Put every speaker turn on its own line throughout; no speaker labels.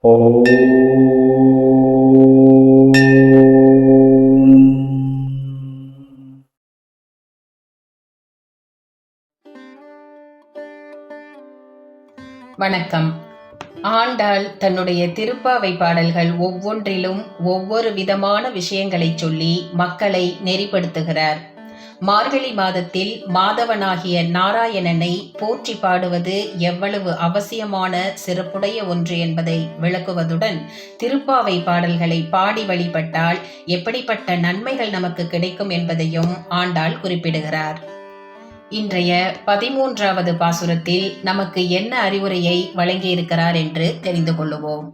ஓம்.
வணக்கம். ஆண்டாள் தன்னுடைய திருப்பாவை பாடல்கள் ஒவ்வொன்றிலும் ஒவ்வொரு விதமான விஷயங்களை சொல்லி மக்களை நெறிப்படுத்துகிறார். மார்கழி மாதத்தில் மாதவனாகிய நாராயணனை போற்றி பாடுவது எவ்வளவு அவசியமான சிறப்புடைய ஒன்று என்பதை விளக்குவதுடன், திருப்பாவை பாடல்களை பாடி வழிபட்டால் எப்படிப்பட்ட நன்மைகள் நமக்கு கிடைக்கும் என்பதையும் ஆண்டாள் குறிப்பிடுகிறார். இன்றைய 13வது பாசுரத்தில் நமக்கு என்ன அறிவுரையை வழங்கியிருக்கிறார் என்று தெரிந்து கொள்ளுவோம்.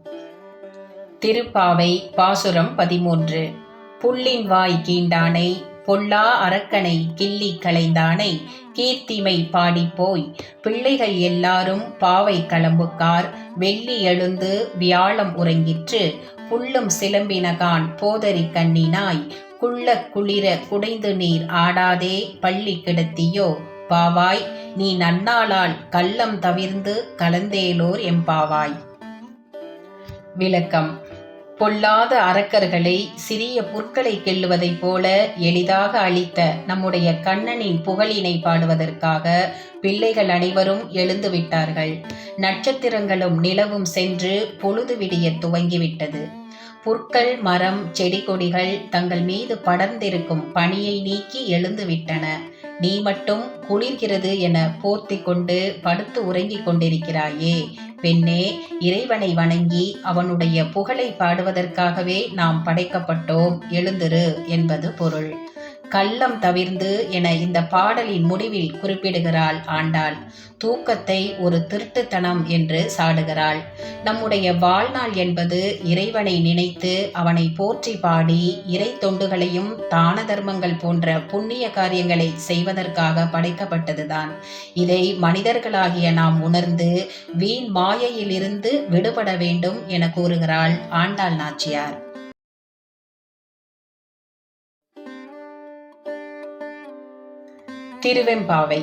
திருப்பாவை பாசுரம் 13. புள்ளின் வாய் கீண்டானை பொல்லா அரக்கனை கிள்ளி களைந்தானை கீர்த்திமை பாடிப்போய் பிள்ளைகள் எல்லாரும் பாவை களம்புக்கார் வெள்ளி எழுந்து வியாழம் உறங்கிற்று புல்லும் சிலம்பினகான் போதரி கண்ணினாய் குள்ள குளிர குடைந்து நீர் ஆடாதே பள்ளி கிடத்தியோ பாவாய் நீ நன்னாளால் கள்ளம் தவிர்ந்து கலந்தேலோர் எம்பாவாய். விளக்கம். பொல்லாத அரக்கர்களை சிறிய புற்களை கிள்ளுவதைப் போல எளிதாக அழித்த நம்முடைய கண்ணனின் புகழினை பாடுவதற்காக பிள்ளைகள் அனைவரும் எழுந்து விட்டார்கள். நட்சத்திரங்களும் நிலவும் சென்று பொழுது விடிய துவங்கிவிட்டது. புற்கள், மரம், செடி கொடிகள் தங்கள் மீது படர்ந்திருக்கும் பனியை நீக்கி எழுந்து விட்டன. நீ மட்டும் குளிர்கிறது என போர்த்தி கொண்டு படுத்து உறங்கிக் கொண்டிருக்கிறாயே. பெண்ணே, இறைவனை வணங்கி அவனுடைய புகழை பாடுவதற்காகவே நாம் படைக்கப்பட்டோம், எழுந்திரு என்பது பொருள். கள்ளம் தவிர்ந்து என இந்த பாடலின் முடிவில் குறிப்பிடுகிறாள் ஆண்டாள். தூக்கத்தை ஒரு திருட்டுத்தனம் என்று சாடுகிறாள். நம்முடைய வாழ்நாள் என்பது இறைவனை நினைத்து அவனை போற்றி பாடி இறை தொண்டுகளையும் தான தர்மங்கள் போன்ற புண்ணிய காரியங்களை செய்வதற்காக படைக்கப்பட்டதுதான். இதை மனிதர்களாகிய நாம் உணர்ந்து வீண் மாயையிலிருந்து விடுபட வேண்டும் என கூறுகிறாள் ஆண்டாள் நாச்சியார். திருவெம்பாவை.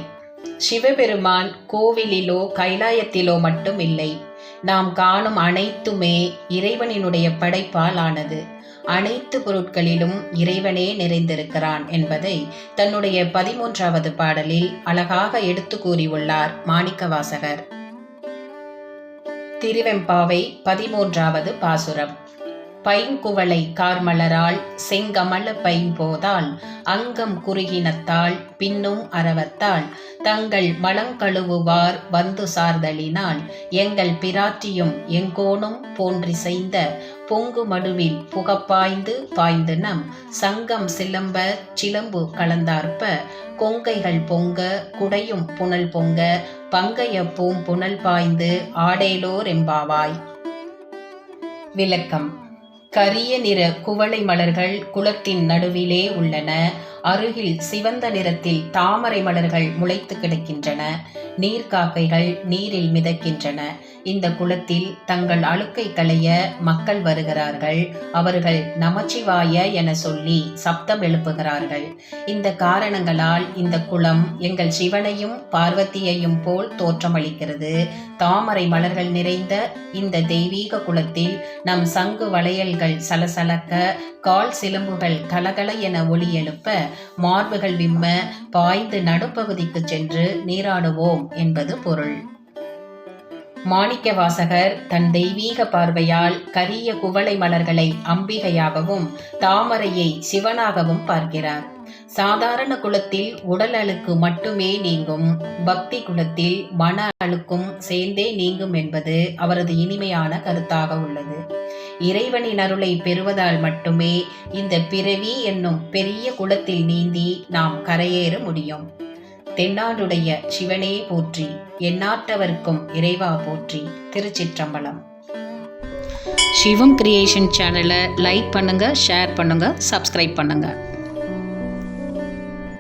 சிவபெருமான் கோவிலிலோ கைலாயத்திலோ மட்டும் இல்லை. நாம் காணும் அனைத்துமே இறைவனினுடைய படைப்பால் ஆனது. அனைத்து பொருட்களிலும் இறைவனே நிறைந்திருக்கிறான் என்பதை தன்னுடைய 13வது பாடலில் அழகாக எடுத்து கூறியுள்ளார் மாணிக்கவாசகர். திருவெம்பாவை 13வது பாசுரம். பைங்குவளை கார்மலரால் செங்கமல பைம்போதால் அங்கம் குறுகினத்தால் பின்னும் அரவத்தால் தங்கள் மலங்கழுவுவார் வந்து சார்தலினால் எங்கள் பிராட்டியும் எங்கோனும் போன்றிசைந்த பொங்கு மடுவில் புகப்பாய்ந்து பாய்ந்து நம் சங்கம் சிலம்ப சிலம்பு கலந்தார்ப்ப கொங்கைகள் பொங்க குடையும் புனல் பொங்க பங்கைய பூம் புனல் பாய்ந்து ஆடேலோர் எம்பாவாய். விளக்கம். கரிய நிற குவளை மலர்கள் குளத்தின் நடுவிலே உள்ளன. அருகில் சிவந்த நிறத்தில் தாமரை மலர்கள் முளைத்து கிடக்கின்றன. நீர்க்காக்கைகள் நீரில் மிதக்கின்றன. இந்த குளத்தில் தங்கள் அழுக்கை களைய மக்கள் வருகிறார்கள். அவர்கள் நமச்சிவாய என சொல்லி சப்தம் எழுப்புகிறார்கள். இந்த காரணங்களால் இந்த குளம் எங்கள் சிவனையும் பார்வதியையும் போல் தோற்றமளிக்கிறது. தாமரை மலர்கள் நிறைந்த இந்த தெய்வீக குளத்தில் நம் சங்கு வளையல்கள் சலசலக்க, கால் சிலம்புகள் கலகல என ஒளி எழுப்ப, மார்புகள் விம்ம பாய்ந்து நடுப்பகுதிக்கு சென்று நீராடுவோம் என்பது பொருள். மாணிக்கவாசகர் தன் தெய்வீக பார்வையால் கரிய குவளை மலர்களை அம்பிகையாகவும் தாமரையை சிவனாகவும் பார்க்கிறார். சாதாரண குலத்தில் உடல் அழுக்கு மட்டுமே நீங்கும், பக்தி குலத்தில் மன அழுக்கும் சேர்ந்தே நீங்கும் என்பது அவரது இனிமையான கருத்தாக உள்ளது. இறைவனின் அருளை பெறுவதால் மட்டுமே இந்த பிறவி என்னும் பெரிய குலத்தில் நீந்தி நாம் கரையேற முடியும். தென்னாடுடைய சிவனே போற்றி, எந்நாட்டவர்க்கும் இறைவா போற்றி. திருச்சிற்றம்பலம். சிவம் கிரியேஷன் சேனலை லைக் பண்ணுங்க, ஷேர் பண்ணுங்க, சப்ஸ்கிரைப் பண்ணுங்க.